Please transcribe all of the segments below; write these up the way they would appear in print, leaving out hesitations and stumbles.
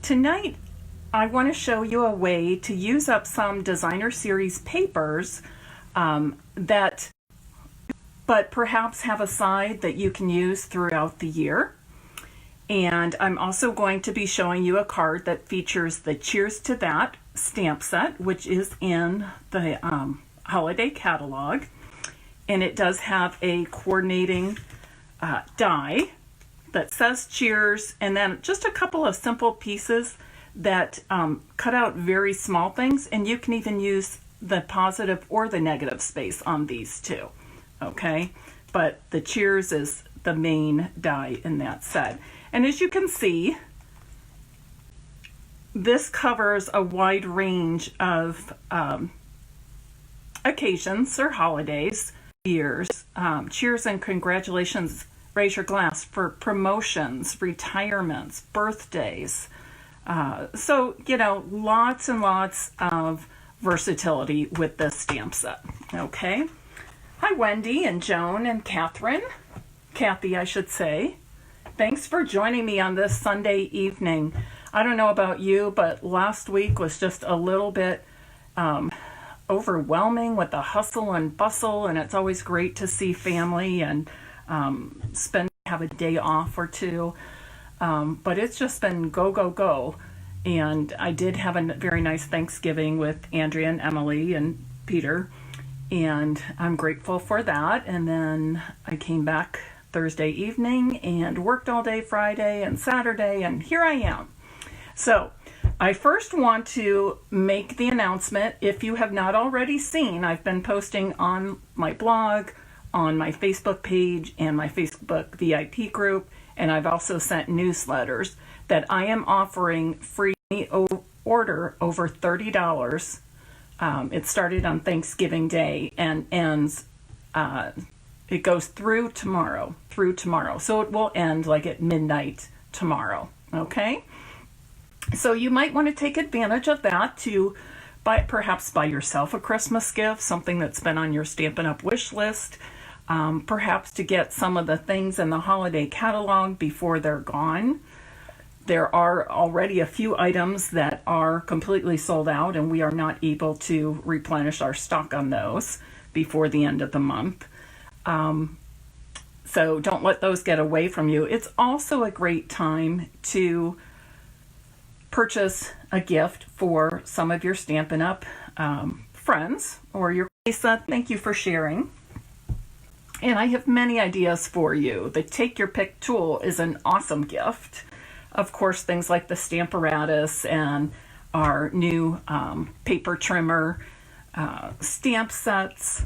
tonight I want to show you a way to use up some designer series papers but perhaps have a side that you can use throughout the year. And I'm also going to be showing you a card that features the Cheers to That stamp set, which is in the holiday catalog. And it does have a coordinating die that says cheers, and then just a couple of simple pieces that cut out very small things, and you can even use the positive or the negative space on these too. Okay, but the cheers is the main die in that set. And as you can see, this covers a wide range of occasions or holidays, years. Cheers and congratulations, raise your glass for promotions, retirements, birthdays. So, you know, lots and lots of versatility with this stamp set. Okay. Hi, Wendy and Joan and Catherine. Kathy, I should say. Thanks for joining me on this Sunday evening. I don't know about you, but last week was just a little bit overwhelming with the hustle and bustle, and it's always great to see family and have a day off or two. But it's just been go, go, go. And I did have a very nice Thanksgiving with Andrea and Emily and Peter, and I'm grateful for that. And then I came back Thursday evening and worked all day Friday and Saturday, and here I am. So I first want to make the announcement, if you have not already seen, I've been posting on my blog, on my Facebook page, and my Facebook VIP group, and I've also sent newsletters that I am offering free order over $30. It started on Thanksgiving Day and ends, it goes through tomorrow. So it will end like at midnight tomorrow, okay? So you might want to take advantage of that to perhaps buy yourself a Christmas gift, something that's been on your Stampin' Up! Wish list, perhaps to get some of the things in the holiday catalog before they're gone. There are already a few items that are completely sold out, and we are not able to replenish our stock on those before the end of the month. So don't let those get away from you. It's also a great time to purchase a gift for some of your Stampin' Up! Friends or your Lisa. Thank you for sharing. And I have many ideas for you. The Take Your Pick tool is an awesome gift. Of course, things like the Stamparatus and our new paper trimmer, stamp sets,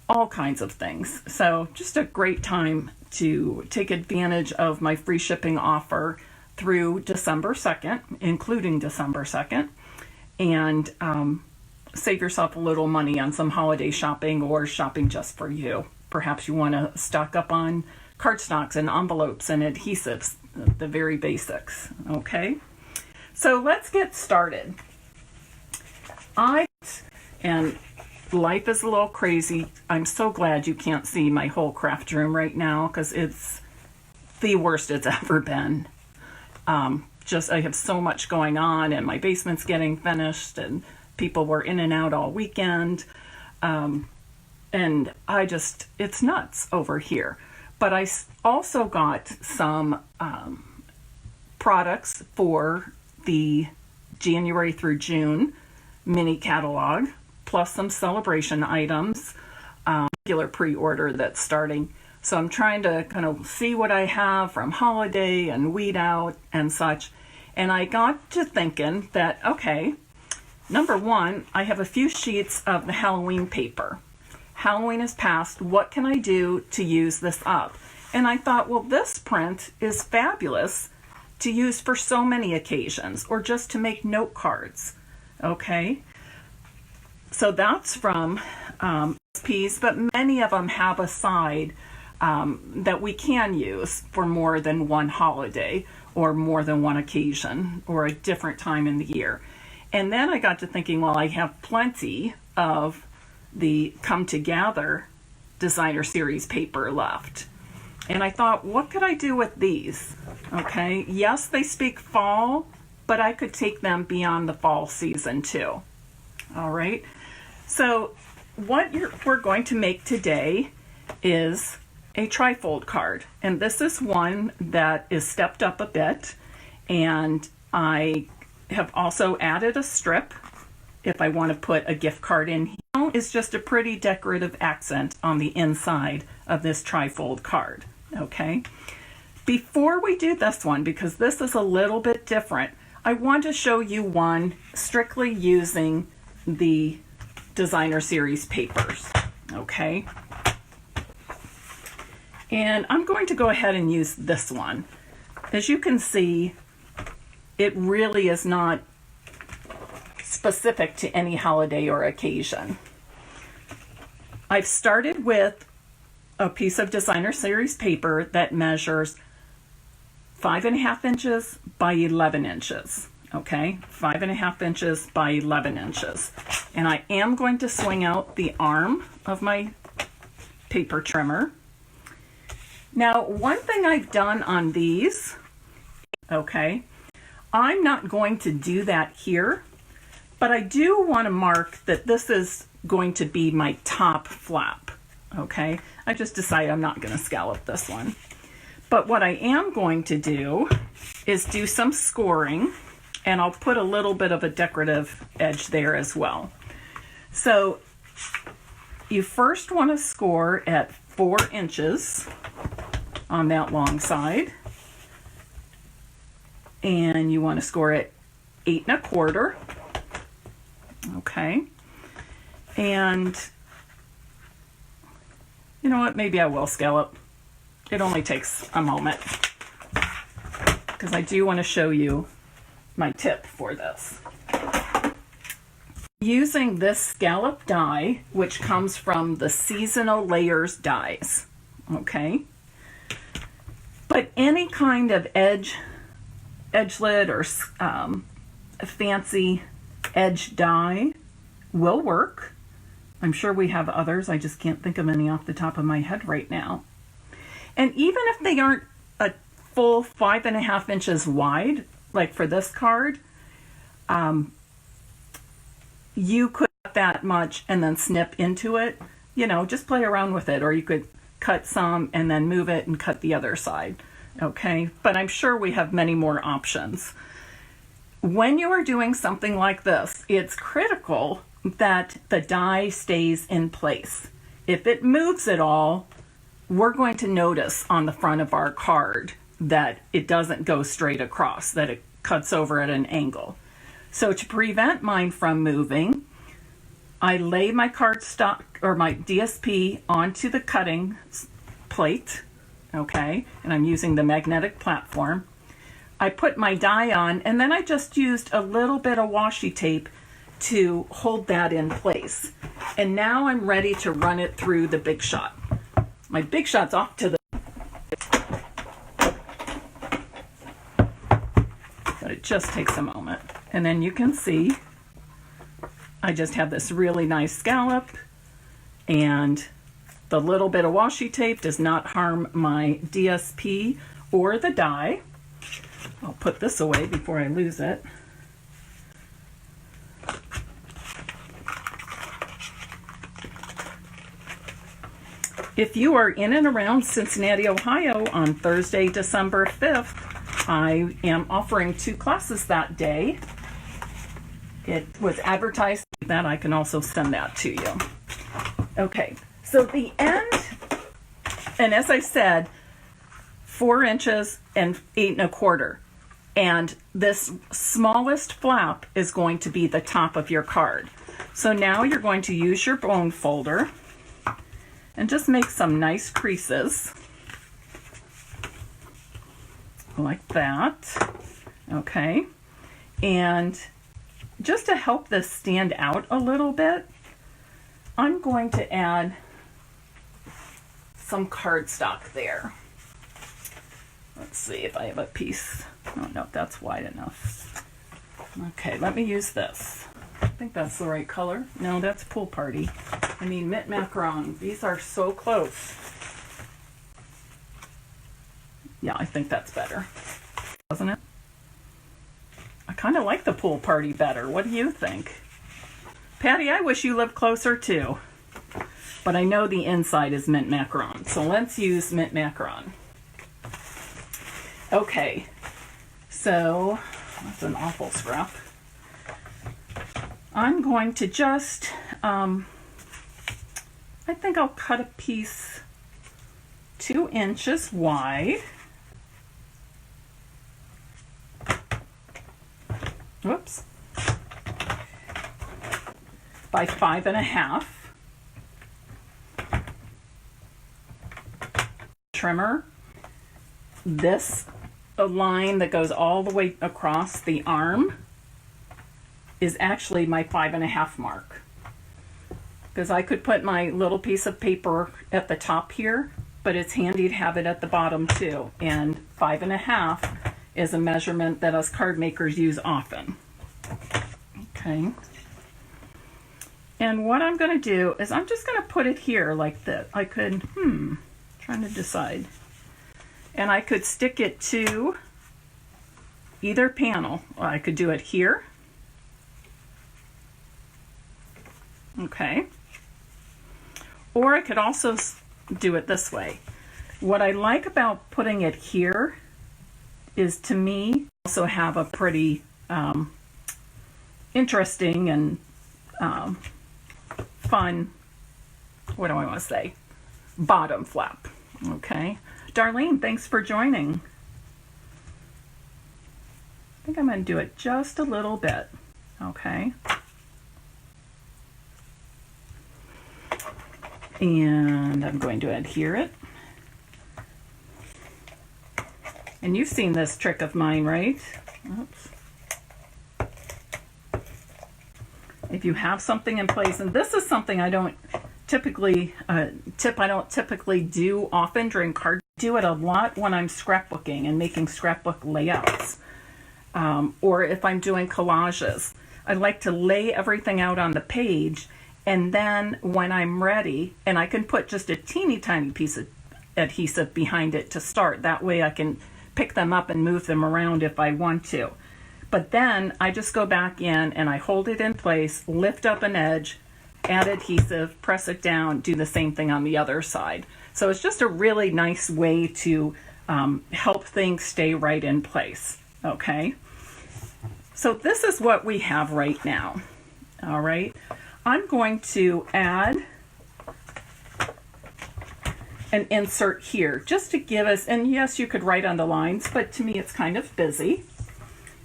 all kinds of things. So just a great time to take advantage of my free shipping offer through December 2nd, including December 2nd, and save yourself a little money on some holiday shopping or shopping just for you. Perhaps you want to stock up on cardstocks and envelopes and adhesives, the very basics, okay? So let's get started. And life is a little crazy. I'm so glad you can't see my whole craft room right now because it's the worst it's ever been. I have so much going on, and my basement's getting finished, and people were in and out all weekend. And it's nuts over here. But I also got some products for the January through June mini catalog, plus some celebration items, regular pre-order that's starting. So I'm trying to kind of see what I have from holiday and weed out and such. And I got to thinking that, okay, number one, I have a few sheets of the Halloween paper. Halloween is past. What can I do to use this up? And I thought, well, this print is fabulous to use for so many occasions or just to make note cards. Okay. So that's from DSPs, but many of them have a side that we can use for more than one holiday or more than one occasion or a different time in the year. And then I got to thinking, well, I have plenty of the Come Together designer series paper left. And I thought, what could I do with these? Okay, yes, they speak fall, but I could take them beyond the fall season too. All right, so what we're going to make today is a trifold card, and this is one that is stepped up a bit, and I have also added a strip if I want to put a gift card in here. It's just a pretty decorative accent on the inside of this trifold card. Okay, before we do this one, because this is a little bit different, I want to show you one strictly using the designer series papers. Okay, and I'm going to go ahead and use this one. As you can see, it really is not specific to any holiday or occasion. I've started with a piece of designer series paper that measures 5.5 inches by 11 inches. Okay, 5.5 inches by 11 inches. And I am going to swing out the arm of my paper trimmer. Now, one thing I've done on these, okay, I'm not going to do that here, but I do want to mark that this is going to be my top flap. Okay, I just decided I'm not going to scallop this one. But what I am going to do is do some scoring, and I'll put a little bit of a decorative edge there as well. So you first want to score at 4 inches on that long side, and you want to score at 8 1/4. Okay, and you know what, maybe I will scallop. It only takes a moment because I do want to show you my tip for this. Using this scallop die, which comes from the Seasonal Layers dies, okay? But any kind of edgelit or fancy edge die will work. I'm sure we have others. I just can't think of any off the top of my head right now. And even if they aren't a full 5.5 inches wide, like for this card, you could cut that much and then snip into it. You know, just play around with it, or you could cut some and then move it and cut the other side. Okay, but I'm sure we have many more options. When you are doing something like this, it's critical that the die stays in place. If it moves at all, we're going to notice on the front of our card that it doesn't go straight across, that it cuts over at an angle. So to prevent mine from moving, I lay my cardstock or my DSP onto the cutting plate, okay, and I'm using the magnetic platform. I put my die on, and then I just used a little bit of washi tape to hold that in place. And now I'm ready to run it through the Big Shot. My Big Shot's off to the, but it just takes a moment. And then you can see I just have this really nice scallop, and the little bit of washi tape does not harm my DSP or the die. I'll put this away before I lose it. If you are in and around Cincinnati, Ohio on Thursday, December 5th, I am offering 2 classes that day. It was advertised that I can also send that to you. Okay, so the end, and as I said, 4 inches and 8 1/4. And this smallest flap is going to be the top of your card. So now you're going to use your bone folder and just make some nice creases like that. Okay, and just to help this stand out a little bit, I'm going to add some cardstock there. Let's see if I have a piece. Oh no, that's wide enough. Okay, let me use this. I think that's the right color. No, that's Pool Party. I mean Mint Macaron. These are so close. Yeah, I think that's better. Doesn't it? I kind of like the pool party better. What do you think? Patty, I wish you lived closer too. But I know the inside is mint macaron. So let's use mint macaron. Okay. So that's an awful scrap. I'm going to just, I think I'll cut a piece 2 inches wide. Whoops. By 5.5. Trimmer. This line that goes all the way across the arm is actually my 5.5 mark. Because I could put my little piece of paper at the top here, but it's handy to have it at the bottom too. And 5.5 is a measurement that us card makers use often. Okay. And what I'm going to do is I'm just going to put it here like that. I could, trying to decide. And I could stick it to either panel. Or I could do it here. Okay. Or I could also do it this way. What I like about putting it here is, to me, also have a pretty interesting and fun, what do I want to say, bottom flap. Okay. Darlene, thanks for joining. I think I'm going to do it just a little bit. Okay. And I'm going to adhere it. And you've seen this trick of mine, right? Oops. If you have something in place, and this is something I don't typically, tip I don't typically do often during card. I do it a lot when I'm scrapbooking and making scrapbook layouts. Or if I'm doing collages. I like to lay everything out on the page, and then when I'm ready, and I can put just a teeny tiny piece of adhesive behind it to start. That way I can pick them up and move them around if I want to. But then I just go back in and I hold it in place, lift up an edge, add adhesive, press it down, do the same thing on the other side. So it's just a really nice way to help things stay right in place. Okay. So this is what we have right now. All right. I'm going to add an insert here just to give us, and yes, you could write on the lines, but to me it's kind of busy.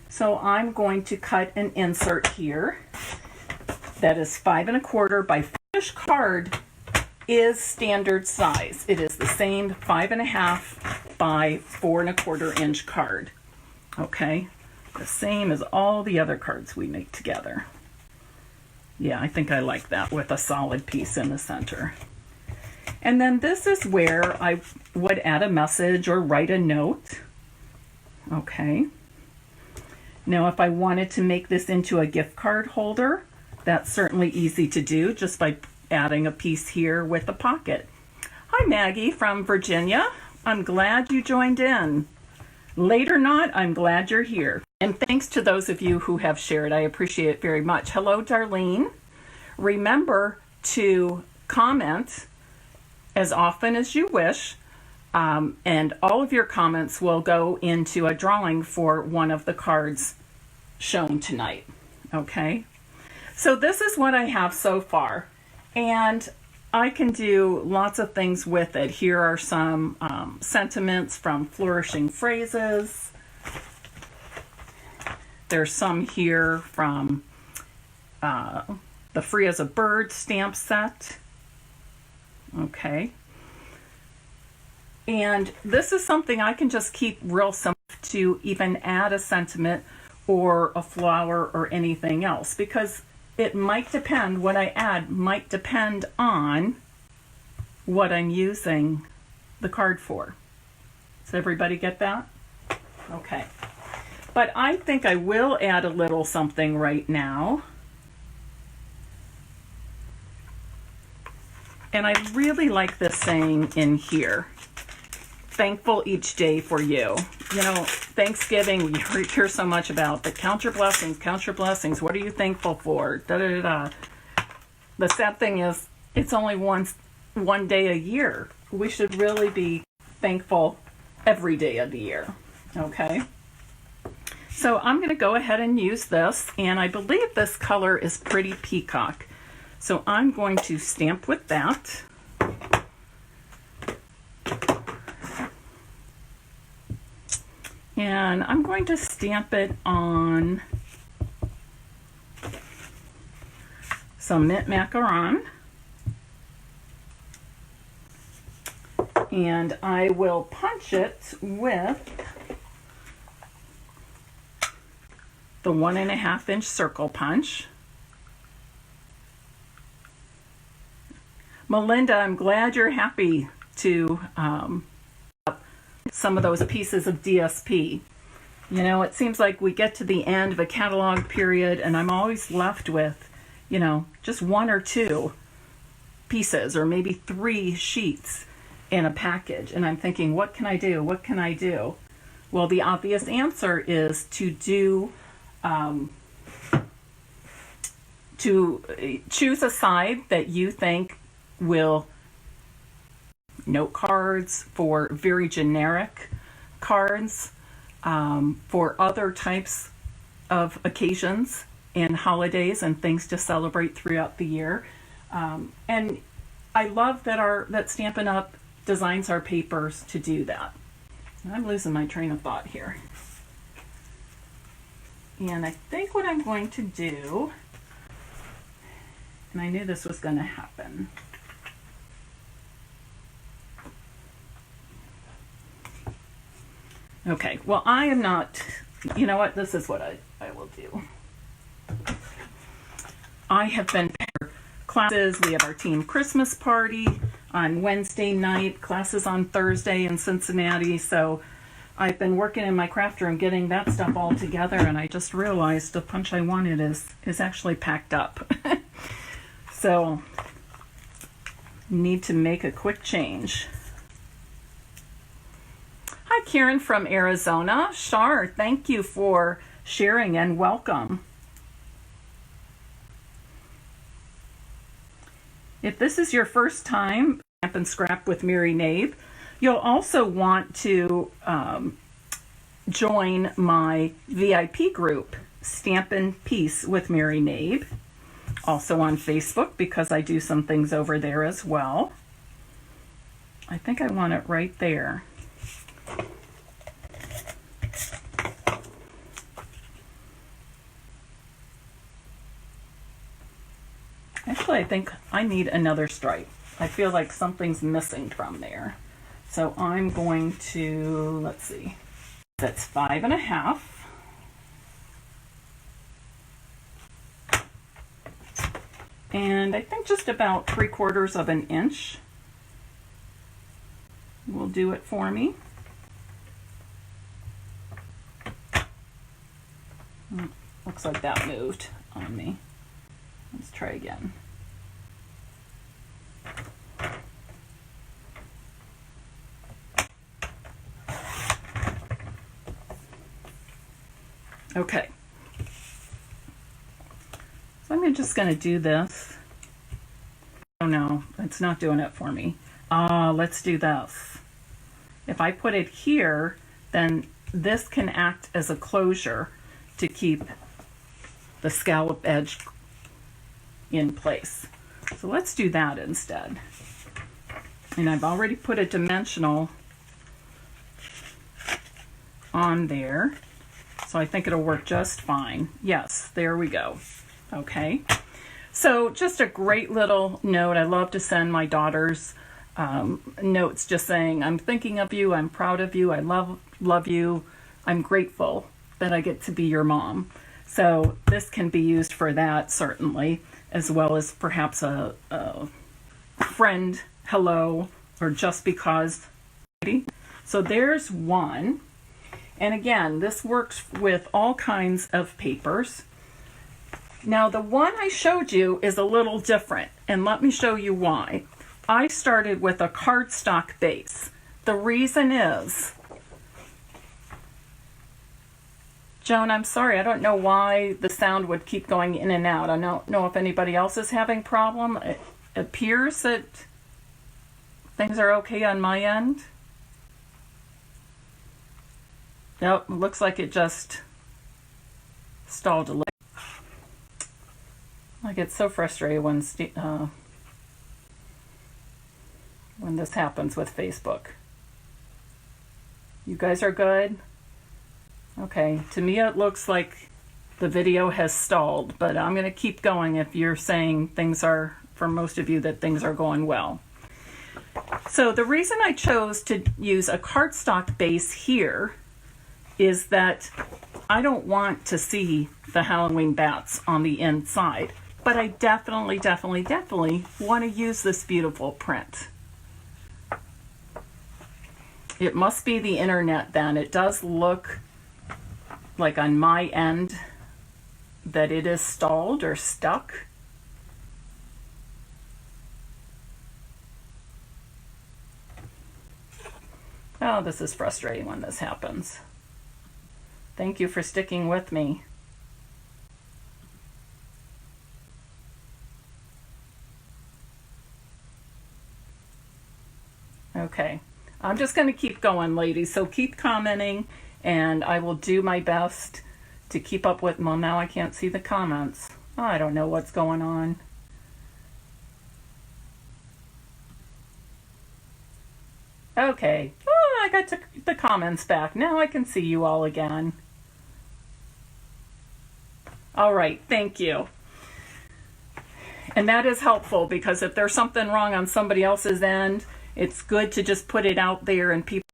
So I'm going to cut an insert here that is 5 1/4 by finished card is standard size. It is the same 5 1/2 by 4 1/4 inch card. Okay, the same as all the other cards we make together. Yeah, I think I like that with a solid piece in the center. And then this is where I would add a message or write a note. Okay. Now, if I wanted to make this into a gift card holder, that's certainly easy to do just by adding a piece here with a pocket. Hi, Maggie from Virginia. I'm glad you joined in. Late or not, I'm glad you're here. And thanks to those of you who have shared. I appreciate it very much. Hello, Darlene. Remember to comment as often as you wish, and all of your comments will go into a drawing for one of the cards shown tonight. Okay, so this is what I have so far, and I can do lots of things with it. Here are some sentiments from Flourishing Phrases. There's some here from the Free as a Bird stamp set. Okay. And this is something I can just keep real simple to even add a sentiment or a flower or anything else, because it might depend, what I add might depend on what I'm using the card for. Does everybody get that? Okay. But I think I will add a little something right now. And I really like this saying in here. thankful each day for you. You know, Thanksgiving, we hear so much about, but count your blessings, count your blessings. What are you thankful for? Da, da, da, da. The sad thing is, it's only one day a year. We should really be thankful every day of the year. Okay? So I'm going to go ahead and use this, and I believe this color is Pretty Peacock. So I'm going to stamp with that. And I'm going to stamp it on some mint macaron. And I will punch it with the 1.5 inch circle punch. Melinda, I'm glad you're happy to some of those pieces of DSP. You know, it seems like we get to the end of a catalog period and I'm always left with, you know, just 1 or 2 pieces or maybe 3 sheets in a package. And I'm thinking, what can I do? What can I do? Well, the obvious answer is to do, to choose a side that you think will note cards, for very generic cards, for other types of occasions and holidays and things to celebrate throughout the year. And I love that Stampin' Up! Designs our papers to do that. I'm losing my train of thought here. And I think what I'm going to do, and I knew this was going to happen. Okay, well, I am not, you know what, this is what I will do. I have been classes, we have our team Christmas party on Wednesday night, classes on Thursday in Cincinnati, so I've been working in my craft room getting that stuff all together, and I just realized the punch I wanted is actually packed up. So, need to make a quick change. Hi, Karen from Arizona. Shar, thank you for sharing and welcome. If this is your first time Stamp and Scrap with Mary Knabe, you'll also want to join my VIP group, Stampin' Peace with Mary Knabe, also on Facebook because I do some things over there as well. I think I want it right there. Actually, I think I need another stripe. I feel like something's missing from there. So I'm going to, let's see, that's 5.5. And I think just about 3/4 of an inch will do it for me. Looks like that moved on me. Let's try again. Okay. So I'm just going to do this. Oh no, it's not doing it for me. Let's do this. If I put it here, then this can act as a closure to keep the scallop edge in place. So let's do that instead. And I've already put a dimensional on there, so I think it'll work just fine. Yes, there we go. Okay, so just a great little note. I love to send my daughters notes just saying, I'm thinking of you, I'm proud of you, I love you, I'm grateful that I get to be your mom. So this can be used for that, certainly, as well as perhaps a friend hello, or just because. So there's one. And again, this works with all kinds of papers. Now the one I showed you is a little different, and let me show you why. I started with a cardstock base. The reason is, Joan, I'm sorry, I don't know why the sound would keep going in and out. I don't know if anybody else is having problem. It appears that things are okay on my end. Nope, looks like it just stalled a little. I get so frustrated when this happens with Facebook. You guys are good? Okay, to me it looks like the video has stalled, but I'm going to keep going if you're saying things are, for most of you, that things are going well. So the reason I chose to use a cardstock base here is that I don't want to see the Halloween bats on the inside, but I definitely want to use this beautiful print. It must be the internet then. It does look like on my end that it is stalled or stuck. Oh, this is frustrating when this happens. Thank you for sticking with me. Okay, I'm just going to keep going, ladies, so keep commenting and I will do my best to keep up with. Well, now I can't see the comments. Oh, I don't know what's going on. Okay, oh, I got the comments back. Now I can see you all again. All right, thank you. And that is helpful because if there's something wrong on somebody else's end, it's good to just put it out there and people,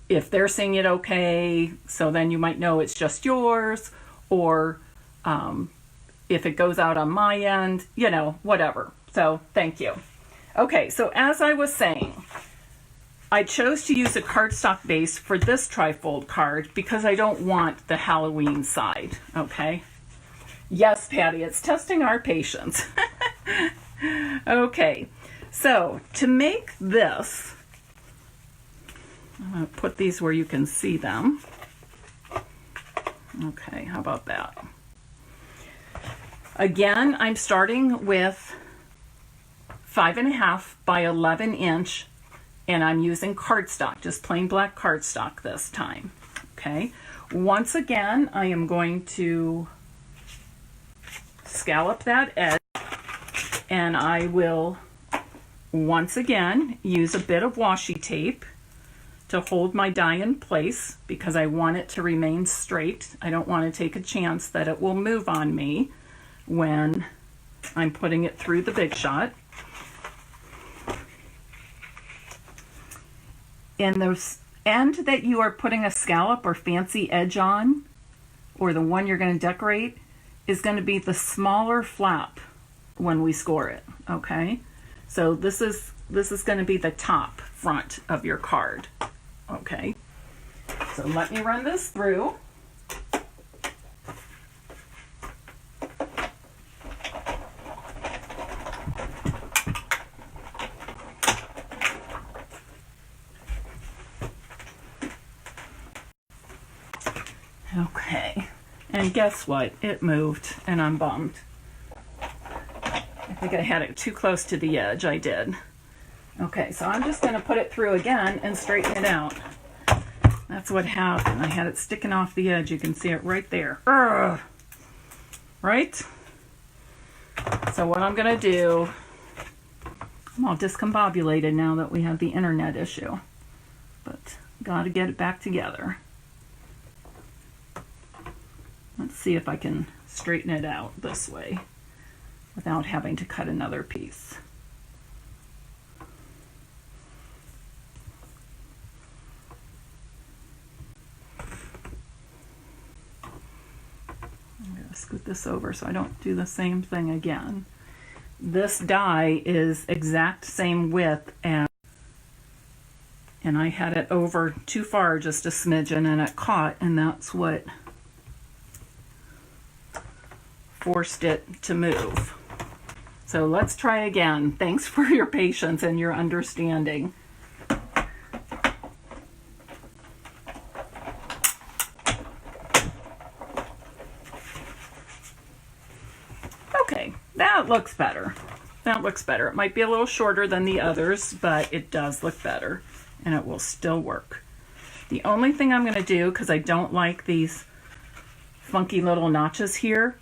if they're seeing it okay, so then you might know it's just yours, or if it goes out on my end, you know, whatever. So thank you. Okay, so as I was saying, I chose to use a cardstock base for this trifold card because I don't want the Halloween side, okay? Yes, Patty, it's testing our patience. Okay, so to make this, I'm going to put these where you can see them. Okay, how about that? Again, I'm starting with 5.5 by 11 inch, and I'm using cardstock, just plain black cardstock this time. Okay, once again, I am going to scallop that edge, and I will once again use a bit of washi tape to hold my die in place because I want it to remain straight. I don't want to take a chance that it will move on me when I'm putting it through the Big Shot. And the end that you are putting a scallop or fancy edge on, or the one you're going to decorate, is going to be the smaller flap when we score it, okay? So this is going to be the top front of your card, okay? So let me run this through. Okay, and guess what? It moved, and I'm bummed. I think I had it too close to the edge. I did. Okay, so I'm just going to put it through again and straighten it out. That's what happened. I had it sticking off the edge. You can see it right there. Urgh. Right? So what I'm going to do, I'm all discombobulated now that we have the internet issue, but got to get it back together. Let's see if I can straighten it out this way without having to cut another piece. I'm going to scoot this over so I don't do the same thing again. This die is exact same width as, and I had it over too far, just a smidgen, and it caught, and that's what forced it to move. So let's try again. Thanks for your patience and your understanding. Okay, that looks better. That looks better. It might be a little shorter than the others, but it does look better, and it will still work. The only thing I'm going to do, because I don't like these funky little notches here,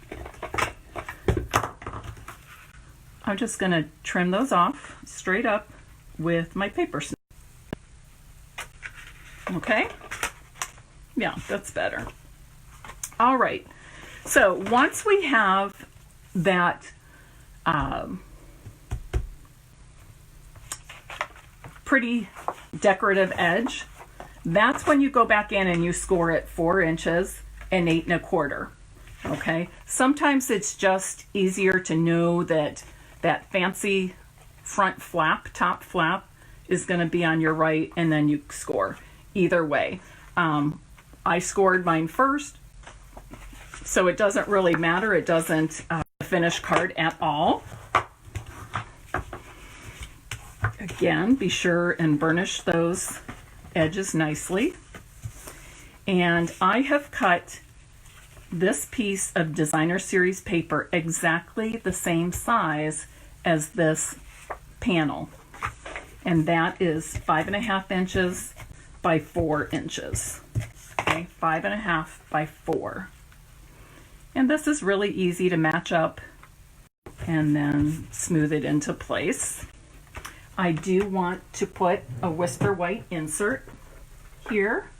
I'm just going to trim those off straight up with my paper snip. Okay? Yeah, that's better. All right. So once we have that pretty decorative edge, that's when you go back in and you score it 4 inches and 8 1/4. Okay? Sometimes it's just easier to know that that fancy front flap, top flap, is going to be on your right, and then you score. Either way. I scored mine first, so it doesn't really matter. It doesn't finish card at all. Again, be sure and burnish those edges nicely. And I have cut this piece of designer series paper exactly the same size as this panel. And that is 5.5 inches by 4 inches. Okay, 5.5 by 4. And this is really easy to match up and then smooth it into place. I do want to put a Whisper White insert here.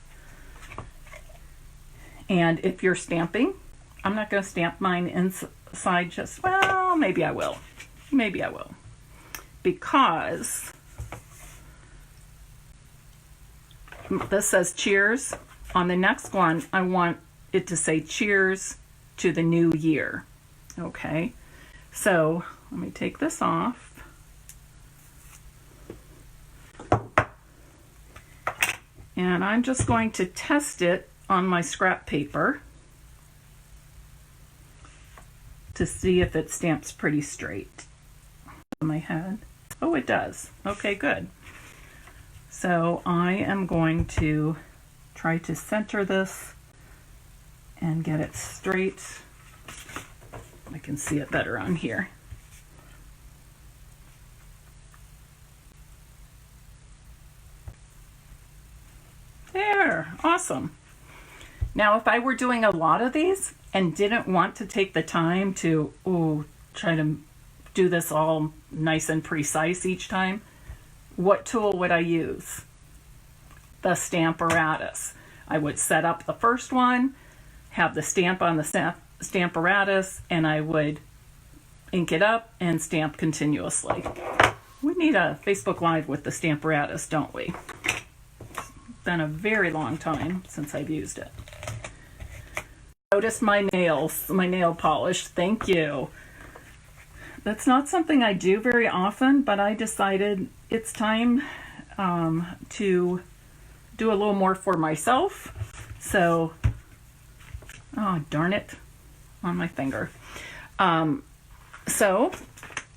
And if you're stamping, I'm not going to stamp mine inside just, well, maybe I will. Maybe I will. Because this says cheers. On the next one, I want it to say cheers to the new year. Okay, so let me take this off. And I'm just going to test it on my scrap paper to see if it stamps pretty straight on my head. Oh, it does. Okay, good. So I am going to try to center this and get it straight. I can see it better on here. There, awesome. Now, if I were doing a lot of these and didn't want to take the time to try to do this all nice and precise each time, what tool would I use? The Stamparatus. I would set up the first one, have the stamp on the Stamparatus, and I would ink it up and stamp continuously. We need a Facebook Live with the Stamparatus, don't we? It's been a very long time since I've used it. Notice my nails, my nail polish. Thank you. That's not something I do very often, but I decided it's time to do a little more for myself. So, oh darn it, on my finger. So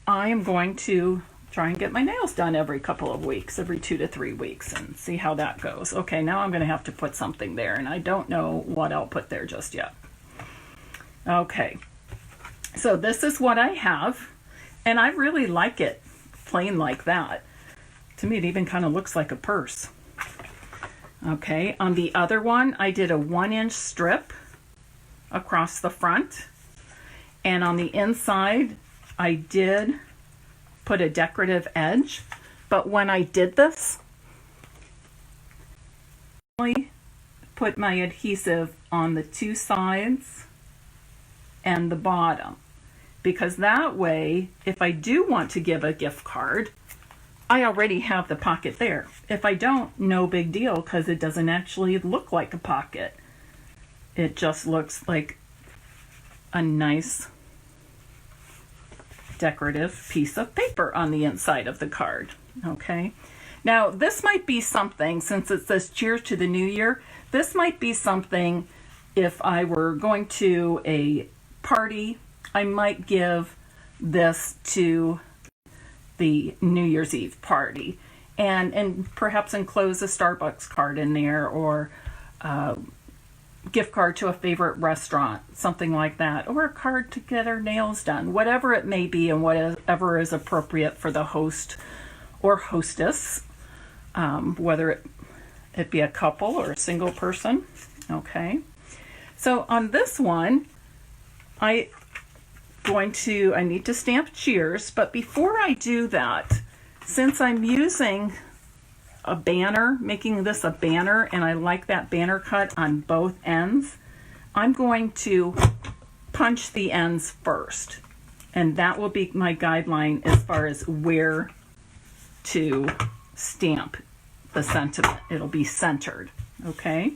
I am going to try and get my nails done every couple of weeks, every 2 to 3 weeks, and see how that goes. Okay, now I'm going to have to put something there, and I don't know what I'll put there just yet. Okay, so this is what I have, and I really like it plain like that. To me, it even kind of looks like a purse. Okay, on the other one, I did a 1-inch strip across the front, and on the inside, I did put a decorative edge, but when I did this, I put my adhesive on the 2 sides and the bottom, because that way, if I do want to give a gift card, I already have the pocket there. If I don't, no big deal, because it doesn't actually look like a pocket. It just looks like a nice decorative piece of paper on the inside of the card. Okay, now this might be something, since it says cheers to the new year, this might be something if I were going to a party, I might give this to the New Year's Eve party and perhaps enclose a Starbucks card in there, or gift card to a favorite restaurant, something like that, or a card to get our nails done, whatever it may be, and whatever is appropriate for the host or hostess, whether it be a couple or a single person. Okay, so on this one, I need to stamp cheers, but before I do that, since I'm using a banner, making this a banner, and I like that banner cut on both ends, I'm going to punch the ends first, and that will be my guideline as far as where to stamp the sentiment. It'll be centered, okay?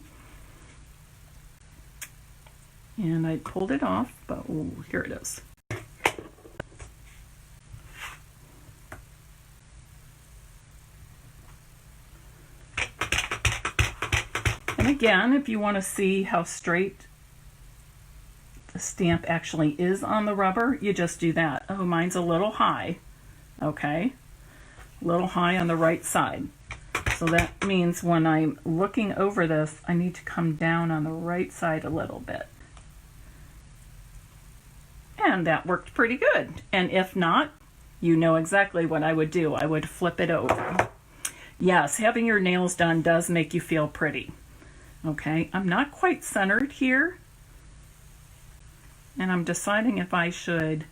And I pulled it off, but here it is. And again, if you want to see how straight the stamp actually is on the rubber, you just do that. Oh, mine's a little high, okay? A little high on the right side. So that means when I'm looking over this, I need to come down on the right side a little bit. And that worked pretty good. And if not, you know exactly what I would do. I would flip it over. Yes, having your nails done does make you feel pretty. Okay, I'm not quite centered here, and I'm deciding if I should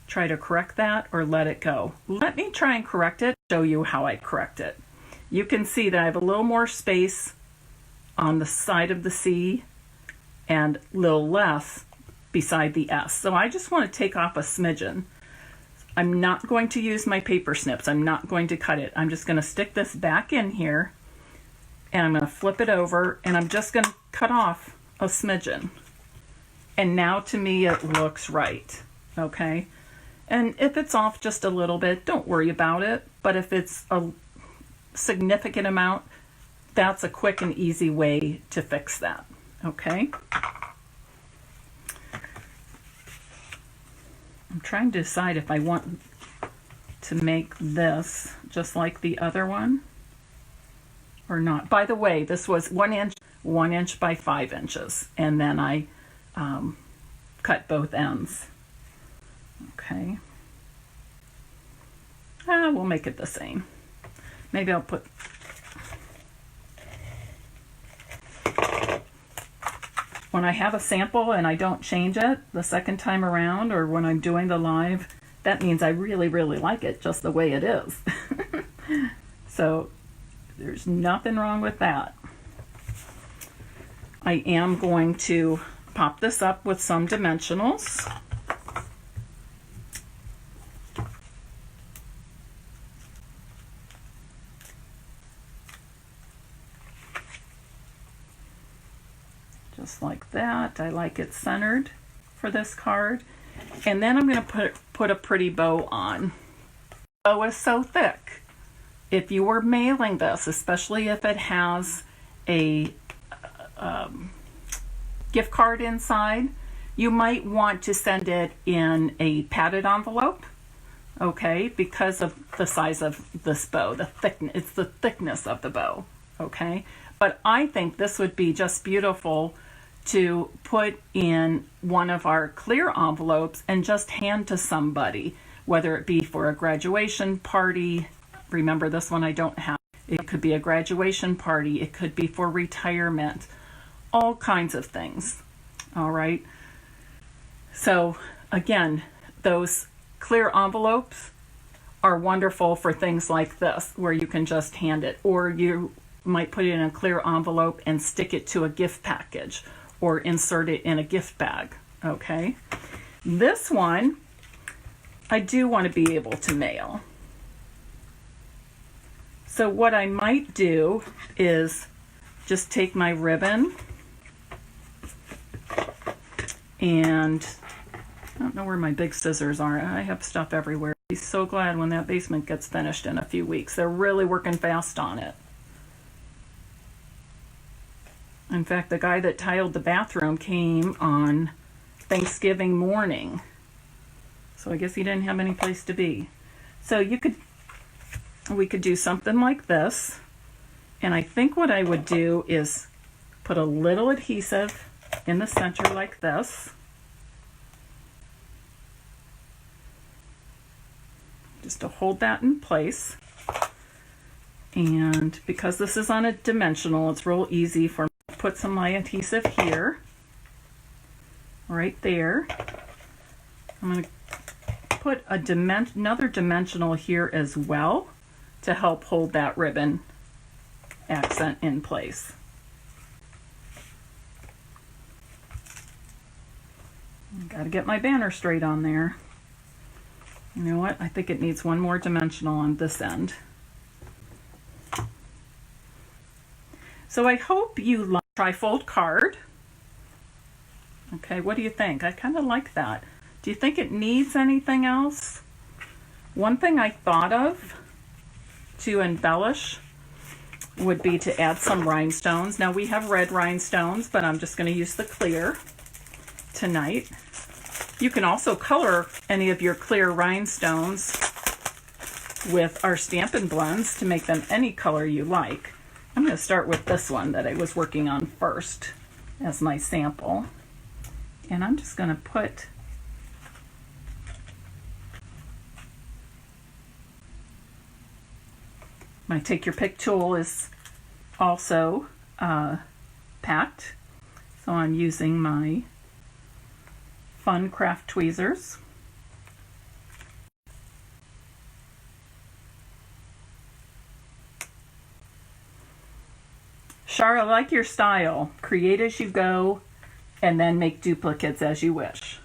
try to correct that or let it go. Let me try and correct it, show you how I correct it. You can see that I have a little more space on the side of the C and a little less beside the S. So I just want to take off a smidgen. I'm not going to use my paper snips. I'm not going to cut it. I'm just going to stick this back in here, and I'm going to flip it over, and I'm just going to cut off a smidgen. And now to me it looks right, okay? And if it's off just a little bit, don't worry about it. But if it's a significant amount, that's a quick and easy way to fix that, okay? I'm trying to decide if I want to make this just like the other one or not. By the way, this was 1 inch by 5 inches, and then I cut both ends. Okay. We'll make it the same. Maybe I'll put when I have a sample and I don't change it the second time around, or when I'm doing the live, that means I really, really like it just the way it is. So there's nothing wrong with that. I am going to pop this up with some dimensionals. Just like that. I like it centered for this card. And then I'm going to put a pretty bow on. The bow is so thick. If you were mailing this, especially if it has a gift card inside, you might want to send it in a padded envelope, okay, because of the size of this bow, it's the thickness of the bow, okay? But I think this would be just beautiful to put in one of our clear envelopes and just hand to somebody, whether it be for a graduation party. Remember, this one I don't have. It could be a graduation party. It could be for retirement. All kinds of things. All right. So again, those clear envelopes are wonderful for things like this, where you can just hand it, or you might put it in a clear envelope and stick it to a gift package, or insert it in a gift bag. Okay. This one, I do want to be able to mail. So what I might do is just take my ribbon, and I don't know where my big scissors are. I have stuff everywhere. I'll be so glad when that basement gets finished in a few weeks. They're really working fast on it. In fact, the guy that tiled the bathroom came on Thanksgiving morning. So I guess he didn't have any place to be. So we could do something like this. And I think what I would do is put a little adhesive in the center like this. Just to hold that in place. And because this is on a dimensional, it's real easy for me to put some my adhesive here, right there. I'm going to put another dimensional here as well to help hold that ribbon accent in place. Got to get my banner straight on there. You know what? I think it needs one more dimensional on this end. So I hope you like trifold card. Okay, what do you think? I kind of like that. Do you think it needs anything else? One thing I thought of to embellish would be to add some rhinestones. Now we have red rhinestones, but I'm just going to use the clear tonight. You can also color any of your clear rhinestones with our Stampin' blends to make them any color you like. I'm going to start with this one that I was working on first as my sample. And I'm just going to put my Take Your Pick tool is also packed. So I'm using my Fun Craft tweezers. Shar, I like your style. Create as you go and then make duplicates as you wish.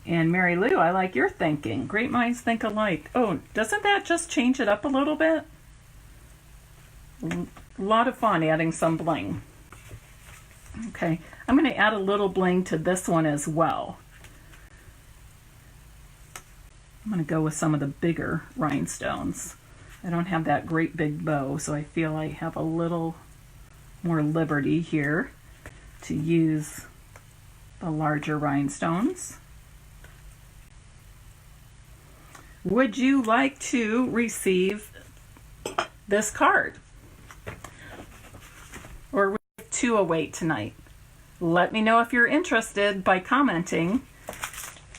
And Mary Lou, I like your thinking. Great minds think alike. Oh, doesn't that just change it up a little bit? A lot of fun adding some bling. Okay, I'm going to add a little bling to this one as well. I'm going to go with some of the bigger rhinestones. I don't have that great big bow, so I feel I have a little more liberty here to use the larger rhinestones. Would you like to receive this card? Or we have two await tonight. Let me know if you're interested by commenting,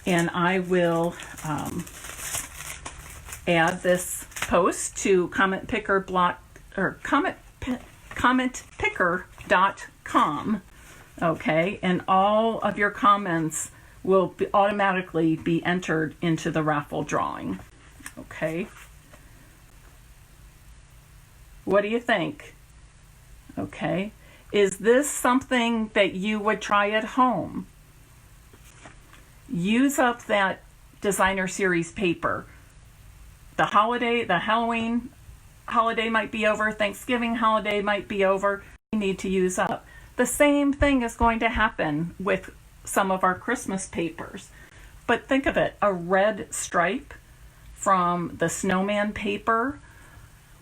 and I will add this post to commentpicker.com. Okay, and all of your comments will automatically be entered into the raffle drawing. Okay. What do you think? Okay. Is this something that you would try at home? Use up that designer series paper. The Halloween holiday might be over, Thanksgiving holiday might be over. You need to use up. The same thing is going to happen with some of our Christmas papers. But think of it, a red stripe from the snowman paper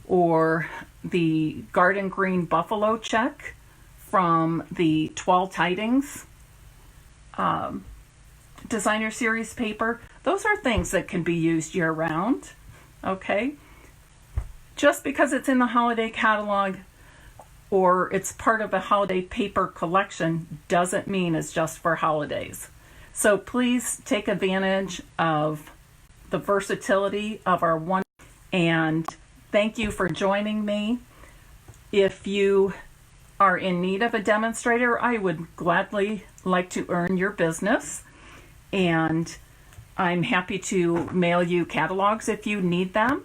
or the garden green buffalo check from the 12 Tidings designer series paper. Those are things that can be used year round, okay? Just because it's in the holiday catalog or it's part of a holiday paper collection doesn't mean it's just for holidays. So please take advantage of the versatility of our one, and thank you for joining me. If you are in need of a demonstrator, I would gladly like to earn your business, and I'm happy to mail you catalogs if you need them.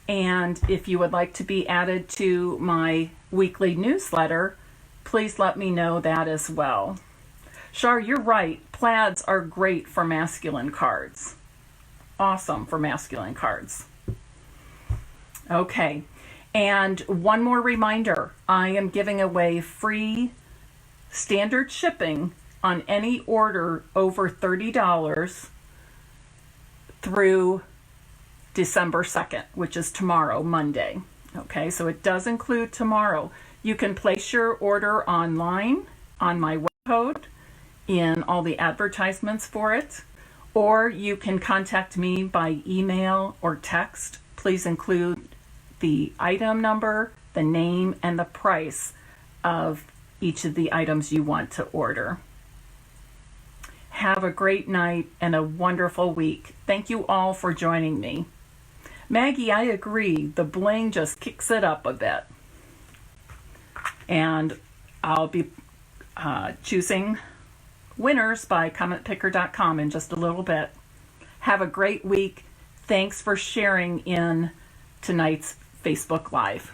And if you would like to be added to my weekly newsletter, please let me know that as well. Shar, you're right. Plaids are great for masculine cards. Awesome for masculine cards. Okay. And one more reminder, I am giving away free standard shipping on any order over $30 through December 2nd, which is tomorrow, Monday. Okay, so it does include tomorrow. You can place your order online on my web code in all the advertisements for it, or you can contact me by email or text. Please include the item number, the name, and the price of each of the items you want to order. Have a great night and a wonderful week. Thank you all for joining me. Maggie, I agree. The bling just kicks it up a bit. And I'll be choosing winners by commentpicker.com in just a little bit. Have a great week. Thanks for sharing in tonight's Facebook Live.